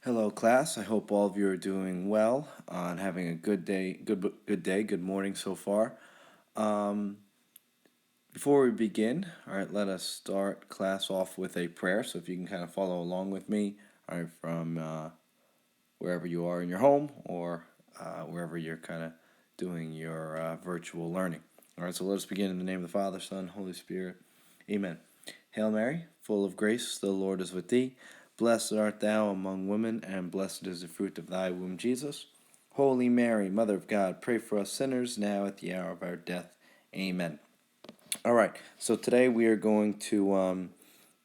Hello, class. I hope all of you are doing well and having a good day, good morning so far. Um, Before we begin, all right, let us start class off with a prayer. So if you can kind of follow along with me, all right, from wherever you are in your home or wherever you're kind of doing your virtual learning. All right, so let us begin in the name of the Father, Son, Holy Spirit. Amen. Hail Mary, full of grace, the Lord is with thee. Blessed art thou among women, and blessed is the fruit of thy womb, Jesus. Holy Mary, Mother of God, pray for us sinners now at the hour of our death. Amen. All right, so today we are going to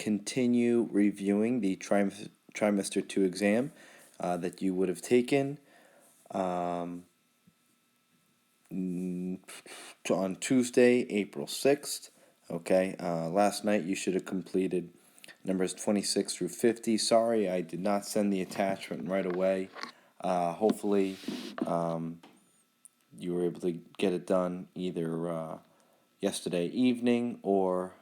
continue reviewing the trimester 2 exam that you would have taken um, on Tuesday, April 6th. Okay, last night you should have completed numbers 26 through 50. Sorry, I did not send the attachment right away. Hopefully, you were able to get it done either yesterday evening or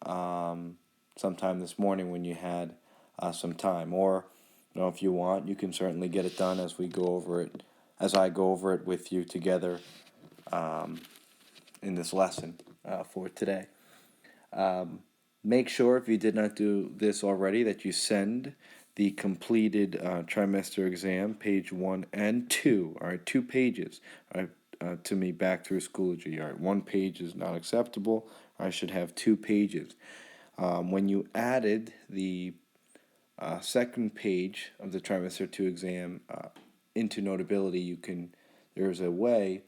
sometime this morning when you had some time. Or, if you want, you can certainly get it done as we go over it, as I go over it with you together in this lesson for today. Make sure, if you did not do this already, that you send the completed trimester exam, page 1 and 2, all right, 2 pages, all right, to me back through Schoology. All right, 1 page is not acceptable. I should have 2 pages. When you added the second page of the trimester 2 exam into Notability, there's a way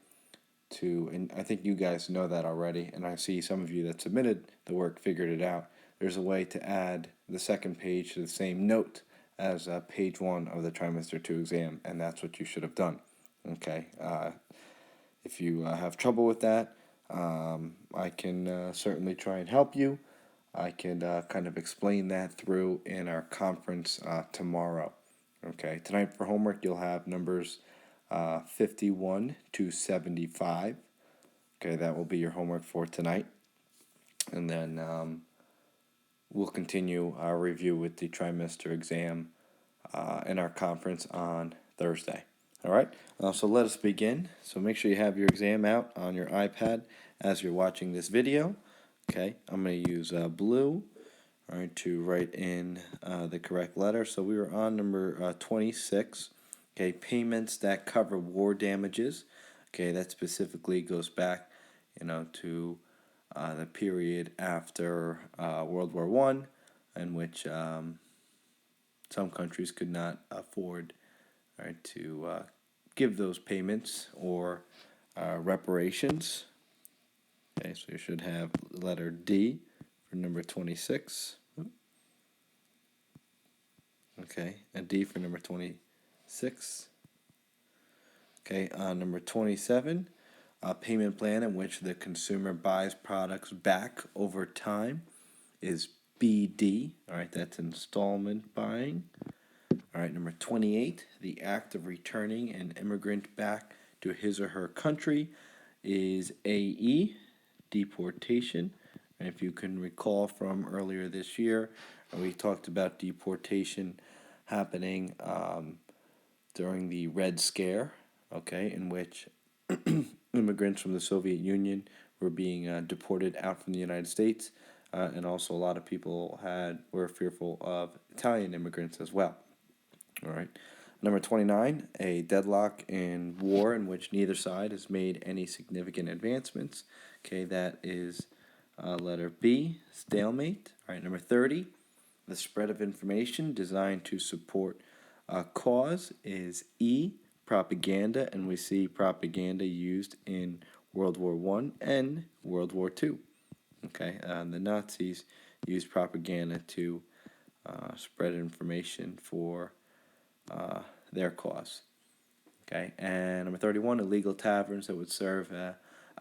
and I think you guys know that already, and I see some of you that submitted the work figured it out. There's a way to add the second page to the same note as page 1 of the trimester 2 exam, and that's what you should have done. Okay, if you have trouble with that, I can certainly try and help you. I can kind of explain that through in our conference tomorrow. Okay, tonight for homework you'll have numbers 51 to 75. Okay, that will be your homework for tonight. And then we'll continue our review with the trimester exam in our conference on Thursday. All right, so let us begin. So make sure you have your exam out on your iPad as you're watching this video. Okay, I'm going to use blue, all right, to write in the correct letter. So we were on number 26. Okay, payments that cover war damages. Okay, that specifically goes back, to the period after World War I, in which some countries could not afford, right, to give those payments or reparations. Okay, so you should have letter D for number 26. Okay, a D for number 26. Okay, number 27, a payment plan in which the consumer buys products back over time is BD. All right, that's installment buying. All right, number 28, the act of returning an immigrant back to his or her country is AE, deportation. And if you can recall from earlier this year, we talked about deportation happening during the Red Scare, okay, in which immigrants from the Soviet Union were being deported out from the United States, and also a lot of people were fearful of Italian immigrants as well. All right. Number 29, a deadlock in war in which neither side has made any significant advancements. Okay, that is letter B, stalemate. All right, number 30, the spread of information designed to support a cause is E, propaganda, and we see propaganda used in World War I and World War II. Okay, the Nazis used propaganda to spread information for their cause. Okay, and number 31, illegal taverns that would serve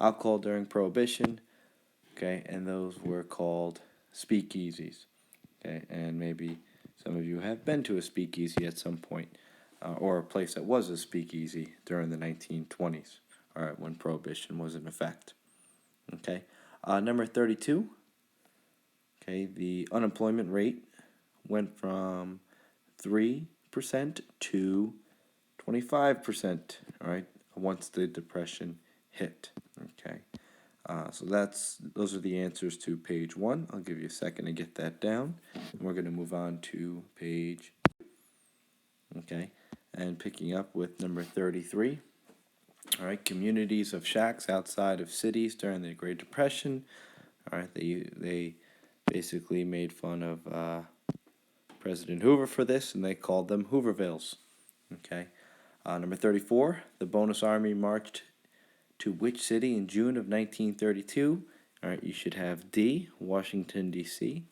alcohol during Prohibition. Okay, and those were called speakeasies. Okay, and maybe some of you have been to a speakeasy at some point, or a place that was a speakeasy during the 1920s, all right, when Prohibition was in effect. Okay, number 32, okay, the unemployment rate went from 3 to 25%, all right, once the Depression hit, okay. So those are the answers to page 1. I'll give you a second to get that down. And we're going to move on to page, okay, and picking up with number 33. All right, communities of shacks outside of cities during the Great Depression. All right, they basically made fun of President Hoover for this, and they called them Hoovervilles. Okay. Number 34, the Bonus Army marched to which city in June of 1932? All right, you should have D, Washington, D.C.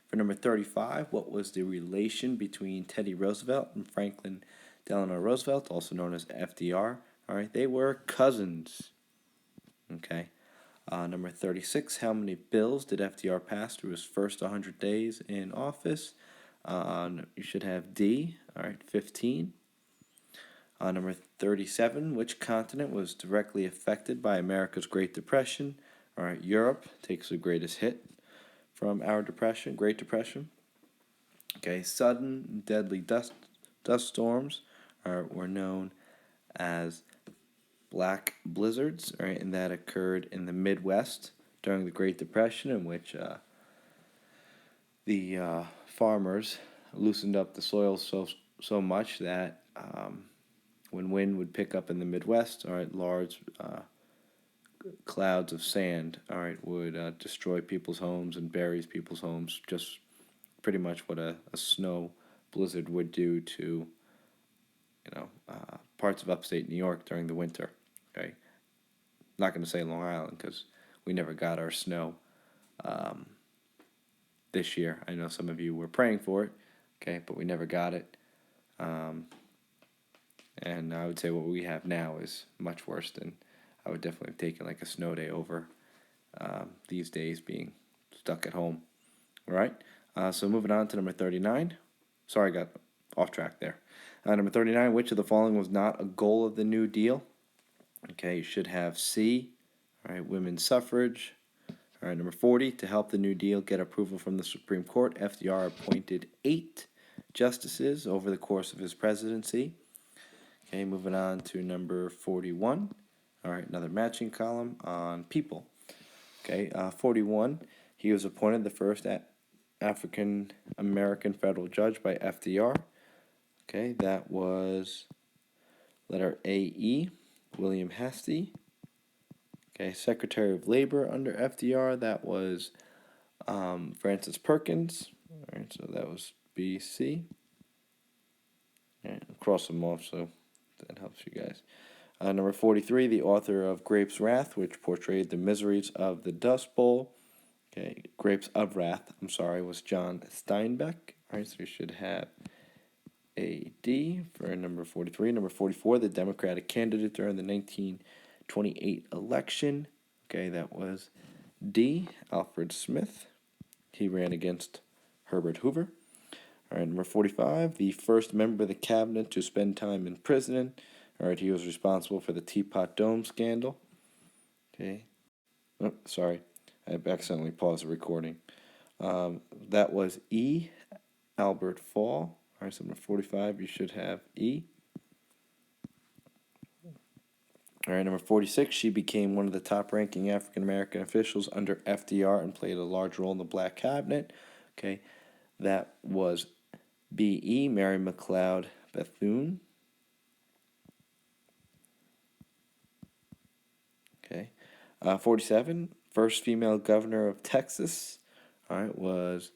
For number 35, what was the relation between Teddy Roosevelt and Franklin Delano Roosevelt, also known as FDR? All right, they were cousins. Okay. Number 36, how many bills did FDR pass through his first 100 days in office? You should have D, all right, 15. Number 37, which continent was directly affected by America's Great Depression? All right, Europe takes the greatest hit from our depression, Great Depression. Okay, sudden deadly dust storms were known as black blizzards, right, and that occurred in the Midwest during the Great Depression, in which the farmers loosened up the soil so much that when wind would pick up in the Midwest, all right, large clouds of sand, all right, would destroy people's homes and bury people's homes. Just pretty much what a snow blizzard would do to, parts of upstate New York during the winter. Okay, not going to say Long Island because we never got our snow this year. I know some of you were praying for it, okay, but we never got it. And I would say what we have now is much worse than I would definitely have taken like a snow day over these days being stuck at home. All right, so moving on to number 39. Sorry, I got off track there. Number 39, which of the following was not a goal of the New Deal? Okay, you should have C, all right, women's suffrage. All right, number 40, to help the New Deal get approval from the Supreme Court, FDR appointed 8 justices over the course of his presidency. Okay, moving on to number 41. All right, another matching column on people. Okay, 41, he was appointed the first African American federal judge by FDR. Okay, that was letter AE, William Hastie. Okay, Secretary of Labor under FDR, that was Francis Perkins. All right, so that was BC. And cross them off so that helps you guys. Number 43, the author of Grapes' Wrath, which portrayed the miseries of the Dust Bowl. Okay, Grapes of Wrath, was John Steinbeck. All right, so you should have a D for number 43. Number 44, the Democratic candidate during the 1928 election. Okay, that was D, Alfred Smith. He ran against Herbert Hoover. All right, number 45, the first member of the cabinet to spend time in prison. All right, he was responsible for the Teapot Dome scandal. Okay. Oh, sorry, I accidentally paused the recording. That was E, Albert Fall. All right, so number 45, you should have E. All right, number 46, she became one of the top-ranking African-American officials under FDR and played a large role in the Black Cabinet. Okay, that was B.E., Mary McLeod Bethune. Okay, 47, first female governor of Texas. All right, was,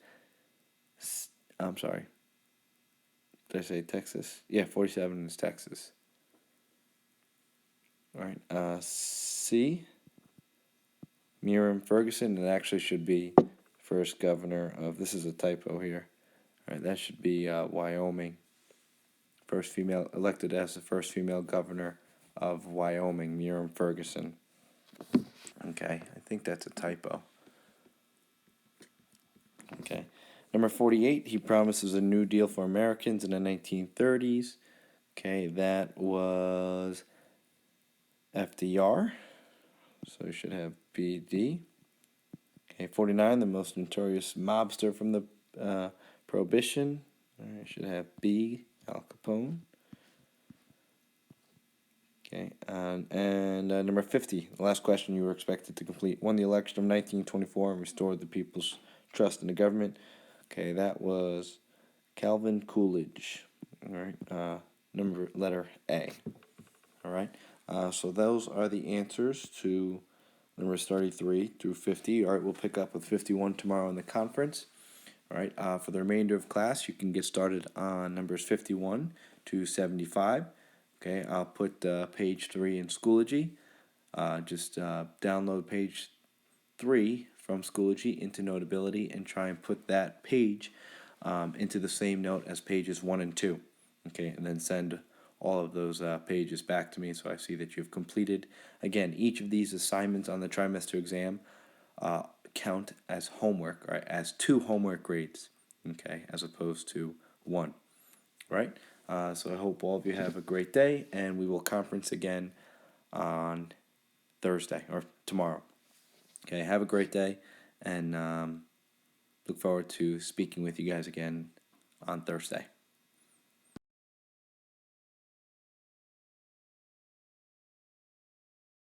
I'm sorry, did I say Texas? Yeah, 47 is Texas. All right, C, Miriam Ferguson. It actually should be first governor of, this is a typo here. All right, that should be Wyoming. First female, elected as the first female governor of Wyoming, Miriam Ferguson. Okay, I think that's a typo. Okay. Number 48, he promises a New Deal for Americans in the 1930s. Okay, that was FDR. So we should have BD. Okay, 49, the most notorious mobster from the Prohibition. I should have B, Al Capone. Okay, and number 50, the last question you were expected to complete. Won the election of 1924 and restored the people's trust in the government. Okay, that was Calvin Coolidge. All right, letter A. All right, so those are the answers to numbers 33 through 50. All right, we'll pick up with 51 tomorrow in the conference. All right, for the remainder of class, you can get started on numbers 51 to 75. Okay, I'll put page 3 in Schoology. Just download page 3 from Schoology into Notability and try and put that page into the same note as pages 1 and 2. Okay, and then send all of those pages back to me so I see that you've completed. Again, each of these assignments on the trimester exam count as homework, right? As 2 homework grades, okay, as opposed to 1, right? So I hope all of you have a great day, and we will conference again on Thursday or tomorrow. Okay, have a great day, and look forward to speaking with you guys again on Thursday.